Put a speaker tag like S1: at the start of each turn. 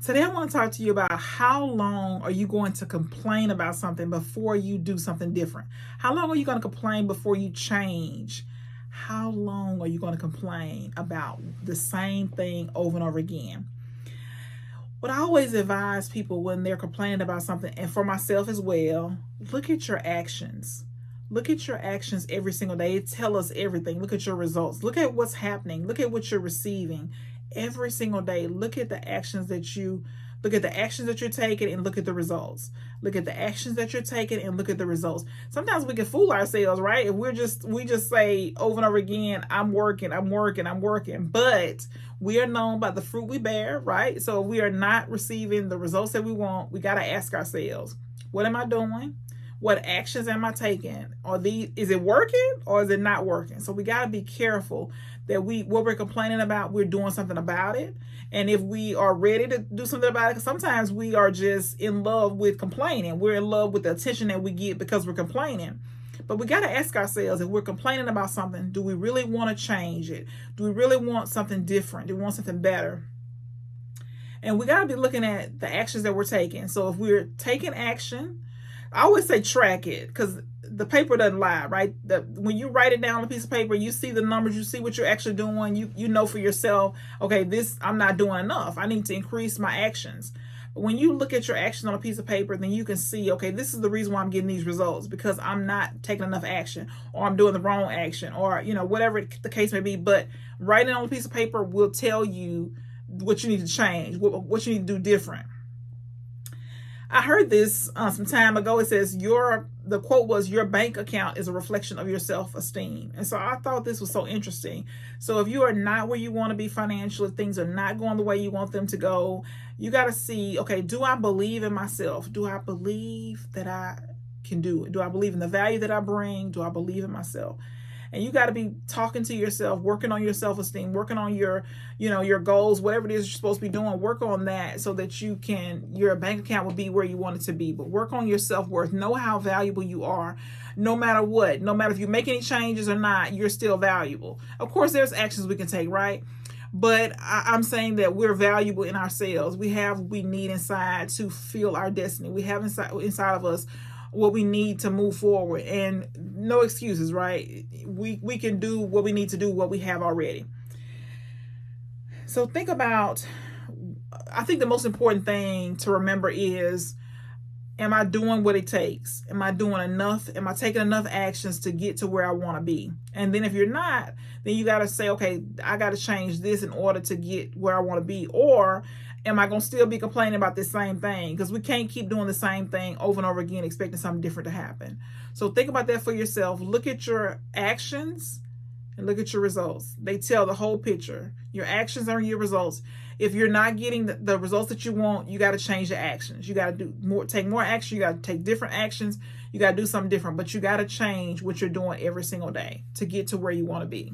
S1: Today, I want to talk to you about how long are you going to complain about something before you do something different? How long are you going to complain before you change? How long are you going to complain about the same thing over and over again? What I always advise people when they're complaining about something, and for myself as well, look at your actions. Look at your actions every single day. It tells us everything. Look at your results. Look at what's happening. Look at what you're receiving every single day. Look at the actions that you look at the actions that you're taking and look at the results. Look at the actions that you're taking and look at the results. Sometimes we can fool ourselves, right? If we just say over and over again, I'm working, but we are known by the fruit we bear, right? So if we are not receiving the results that we want, we got to ask ourselves, what am I doing? What actions am I taking? Is it working or is it not working? So we got to be careful that what we're complaining about, we're doing something about it. And if we are ready to do something about it, because sometimes we are just in love with complaining. We're in love with the attention that we get because we're complaining. But we got to ask ourselves, if we're complaining about something, do we really want to change it? Do we really want something different? Do we want something better? And we got to be looking at the actions that we're taking. So if we're taking action, I always say track it, because the paper doesn't lie, right? When you write it down on a piece of paper, you see the numbers, you see what you're actually doing. You know for yourself, okay, I'm not doing enough. I need to increase my actions. But when you look at your action on a piece of paper, then you can see, okay, this is the reason why I'm getting these results, because I'm not taking enough action, or I'm doing the wrong action, or whatever the case may be. But writing on a piece of paper will tell you what you need to change, what you need to do different. I heard this some time ago. It says the quote was, your bank account is a reflection of your self-esteem. And so I thought this was so interesting. So if you are not where you want to be financially, things are not going the way you want them to go, you got to see, okay, do I believe in myself? Do I believe that I can do it? Do I believe in the value that I bring? Do I believe in myself? And you got to be talking to yourself, working on your self-esteem, working on your goals, whatever it is you're supposed to be doing. Work on that so that your bank account will be where you want it to be. But work on your self-worth. Know how valuable you are, no matter what. No matter if you make any changes or not, you're still valuable. Of course, there's actions we can take, right? But I'm saying that we're valuable in ourselves. We have what we need inside to feel our destiny. We have inside of us what we need to move forward, and no excuses, right? We can do what we need to do, what we have already. So I think the most important thing to remember is, am I doing what it takes? Am I doing enough? Am I taking enough actions to get to where I want to be? And then if you're not, then you got to say, okay, I got to change this in order to get where I want to be. Or am I going to still be complaining about the same thing? Because we can't keep doing the same thing over and over again, expecting something different to happen. So think about that for yourself. Look at your actions and look at your results. They tell the whole picture. Your actions are your results. If you're not getting the results that you want, you got to change your actions. You got to take more action. You got to take different actions. You got to do something different, but you got to change what you're doing every single day to get to where you want to be.